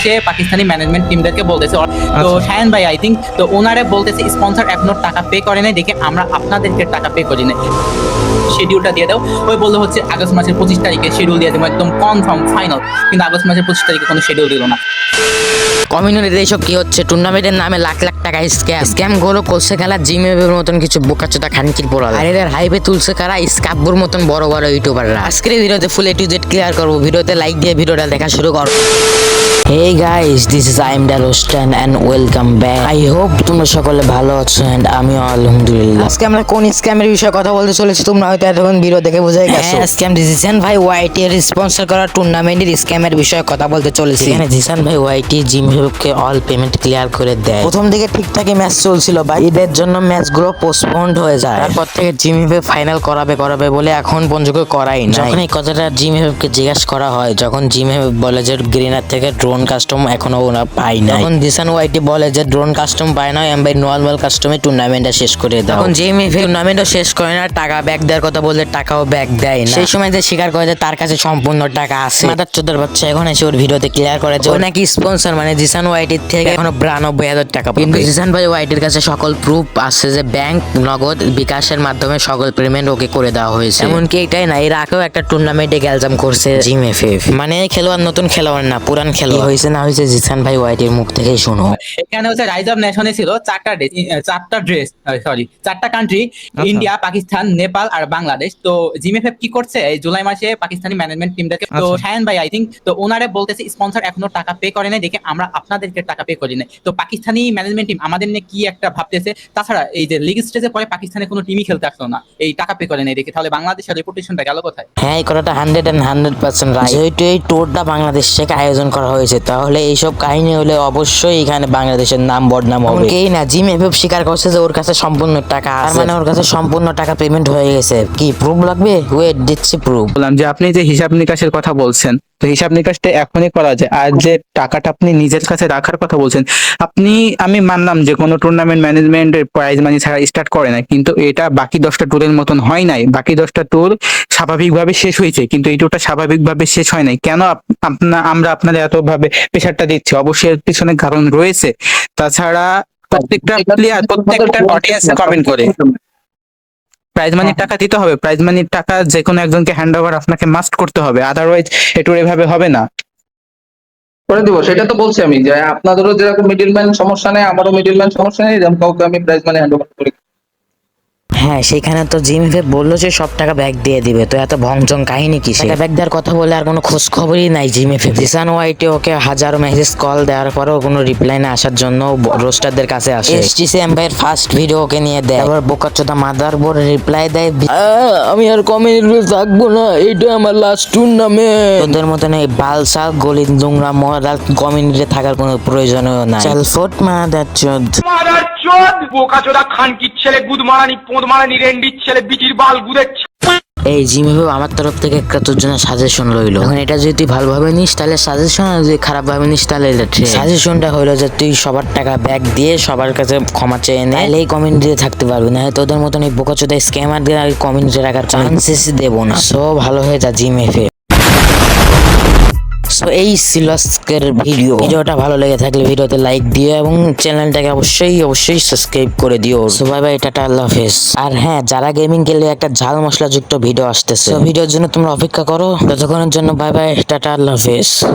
সে Pakistani management টিমদেরকে বলতেছে তো শায়ান ভাই আই থিঙ্ক তো ওনারে বলতেছে স্পন্সর এখনো টাকা পে করে নাই দেখে আমরা আপনাদেরকে টাকা পে করি নাই, শিডিউলটা দিয়ে দাও। ওই বললো হচ্ছে আগস্ট মাসের 25 তারিখে শিডিউল দিয়ে দেবো, একদম কনফার্ম ফাইনাল। কিন্তু আগস্ট মাসের 25 তারিখে কোনো শিডিউল দিল না। কমিউনিটিতে এইসব কি হচ্ছে? টুর্নামেন্টের নামে লাখ লাখ টাকা স্ক্যাম গুলো করছে খেলা জিমের মতন কিছু বোকাচোদা খানকির পোড়াল, আর এদের হাইপে তুলছে কারা স্কাপগুর মতন বড় বড় ইউটিউবাররা। আজকের ভিডিওতে ফুল A to Z ক্লিয়ার করবো, ভিডিওতে লাইক দিয়ে ভিডিওটা দেখা শুরু করো। Hey guys, this is I am Dalostan and welcome back. I hope তোমরা সকলে ভালো আছো and আমি আলহামদুলিল্লাহ। আজকে আমরা কোন স্ক্যামের বিষয়ে কথা বলতে চলেছি তোমরা হয়তো এতক্ষণ ভিডিও দেখে বুঝে গেছো। স্ক্যাম জিসান ভাই ওয়াইটি এর স্পন্সর করা টুর্নামেন্টের স্ক্যামের বিষয়ে কথা বলতে চলেছি। এখানে জিসান ভাই ওয়াইটি জিম হেবকে অল পেমেন্ট ক্লিয়ার করে দেয়। প্রথম দিকে ঠিকঠাকই ম্যাচ চলছিল ভাই, ঈদের জন্য ম্যাচগুলো পোস্টপোন্ড হয়ে যায়। তারপর থেকে জিম হেব ফাইনাল করাবে বলে এখন পর্যন্ত করাই না। যখন এই কথাটা জিম হেবকে জিজ্ঞাসা করা হয়, যখন জিম হেব বলে যে গ্রিনার থেকে ড্রোন কাস্টম এখনো ওরা পাই না, তখন জিসান ওয়াইটি বলে যে ড্রোন কাস্টম পায় না, এমবাই নর্মাল কাস্টমে টুর্নামেন্টটা শেষ করে দাও। তখন জিম হেব টুর্নামেন্টও শেষ করে না, টাকা ব্যাক দেওয়ার কথা বললে টাকাও ব্যাক দেয় না। সেই সময় যে স্বীকার করে যে তার কাছে সম্পূর্ণ টাকা আছে। মাদার চোদার বাচ্চা এখন এসে ওর ভিডিওতে ক্লিয়ার করে যে ও নাকি স্পন্সর মানে জিসান ওয়াইটির থেকে এখনো 92,000 টাকা পাবে। কিন্তু জিসান ভাই ওয়াইটির কাছে সকল প্রুফ আছে যে ব্যাংক, নগদ, বিকাশের মাধ্যমে সকল পেমেন্ট ওকে করে দেওয়া হয়েছে। এমনকি এটাই না, এর আগেও একটা টুর্নামেন্টে গ্যালজাম করছে জিম এফএফ। মানে এই খেলোয়াড় নতুন খেলোয়াড় না, পুরান খেলোয়াড়। হয়েছে না হয়েছে জিসান ভাই ওয়াইটির মুখ থেকেই শুনো। এখানে হচ্ছে রাইজ অফ নেশনে ছিল চারটা কান্ট্রি, ইন্ডিয়া, পাকিস্তান, নেপাল আর বাংলাদেশ। তো জিএমএফএফ কি করছে এই জুলাই মাসে পাকিস্তানি ম্যানেজমেন্ট টিমদেরকে তো শায়ান ভাই আই থিঙ্ক তো ওনারে বলতেছে স্পন্সর এখনো টাকা পে করে নাই দেখে আমরা আপনাদেরকে টাকা পে করি নাই। তো পাকিস্তানি ম্যানেজমেন্ট টিম আমাদের নিয়ে কি একটা ভাবতেছে। তাছাড়া এই যে লিগ স্টেজে পরে পাকিস্তানে কোনো টিমই খেলতে আসলো না এই টাকা পে করে নাই দেখে, তাহলে বাংলাদেশের রেপুটেশনটা গেল কোথায়? হ্যাঁ, এই কথাটা 100% রাইট। যেহেতু এই ট্যুরটা বাংলাদেশ থেকে আয়োজন করা হয়েছে, তাহলে এইসব কাহিনী হলে অবশ্যই এখানে বাংলাদেশের নাম বদনাম হবে। এই না, জিম এফএফ স্বীকার করছে যে ওর কাছে সম্পূর্ণ টাকা আছে, মানে ওর কাছে সম্পূর্ণ টাকা পেমেন্ট হয়ে গেছে। কি প্রুফ লাগবে? ওয়েট, দিচ্ছি প্রুফ। বললাম যে আপনি যে হিসাব নিকাশের কথা বলছেন, তো হিসাব নিকাশটা এখনই করা যায়। আর যে টাকাটা আপনি নিজের কাছে রাখার কথা বলছেন, আমি মানলাম যে কোনো টুর্নামেন্ট ম্যানেজমেন্ট প্রাইজ মানি ছাড়া স্টার্ট করে না, কিন্তু এটা বাকি 10টা ট্যুরের মতন হয় নাই। বাকি 10টা ট্যুর স্বাভাবিকভাবে শেষ হয়েছে, কিন্তু এই ট্যুরটা স্বাভাবিকভাবে শেষ হয় নাই। কেন আমরা আপনাদের এতভাবে প্রেশারটা দিচ্ছি? অবশ্যই এর পিছনে কারণ রয়েছে। তাছাড়া প্রত্যেকটা প্লেয়ার প্রত্যেকটা অডিয়েন্সে কমেন্ট করে প্রাইজ মানির টাকা দিতে হবে। প্রাইজ মানির টাকা যে কোনো একজনকে হ্যান্ড ওভার আপনাকে মাস্ট করতে হবে, আদারওয়াইজ এটুর এভাবে হবে না। করে দিব, সেটা তো বলছি আমি যে আপনাদেরও যেরকম মিডিলম্যান সমস্যা নেই, আমারও মিডিলম্যান সমস্যা নেই, যেমন কাউকে আমি প্রাইজ মানি হ্যান্ড ওভার করি। হ্যাঁ, সেখানে তো জিম এফএফ বললো যে সব টাকা ব্যাক দিয়ে দিবে, তো এত ভংচং কাহিনী কি? সেটা ব্যাক দেওয়ার কথা বলে আর কোনো খোঁজ খবরই নাই জিম এফএফ। জিসান ওয়াইটি ওকে হাজারো মেসেজ কল দেওয়ার পরেও কোনো রিপ্লাই না আসার জন্য রোস্টারদের কাছে আসে। এসটিসি এম্পায়ার ফার্স্ট ভিডিও ওকে নিয়ে দেয়, আবার বোকাচোদা মাদার বোর্ড রিপ্লাই দেয়, আমি আর কমিউনিটিতে থাকবো না, এইটা আমার লাস্ট টুর্নামেন্ট। তোদের মতন এই বালসা গলি নোংরা মরাল কমিউনিটিতে থাকার কোনো প্রয়োজনও নাই। চল ফোট মাদার চোদ, মাদার চোদ, বোকাচোদা খানকির ছেলে, গুদমারানি পোদমারানি রেন্ডির ছেলে, বিচির বাল গুদের এই জিমেভাবে আমার তরফ থেকে একটা তোর জন্য সাজেশন রইলো। এখন এটা যদি তুই ভালোভাবে নিস তাহলে সাজেশন, আর যদি খারাপ ভাবে নিস তাহলে সাজেশনটা হইলো যে তুই সবার টাকা ব্যাক দিয়ে সবার কাছে ক্ষমা চেয়ে নে, তাহলে এই কমিউনিটিতে থাকতে পারবি না। তোদের মতন এই বোকাচোদা স্ক্যামারদের আর কমিউনিটি রাখার চান্সেস দেবো না। সো ভালো হয়ে যা জিমেফে। সো এই ছিল আজকের ভিডিওটা ভালো লেগে থাকলে ভিডিওতে লাইক দিও এবং চ্যানেলটাকে অবশ্যই সাবস্ক্রাইব করে দিও। সো বাই বাই, টাটা, আল্লাহ হাফেজ। আর হ্যাঁ, যারা গেমিং খেলে একটা ঝাল মশলা যুক্ত ভিডিও আসতেছে, ভিডিওর জন্য তোমরা অপেক্ষা করো। ততক্ষণের জন্য বাই বাই, টাটা, আল্লাহ হাফেজ।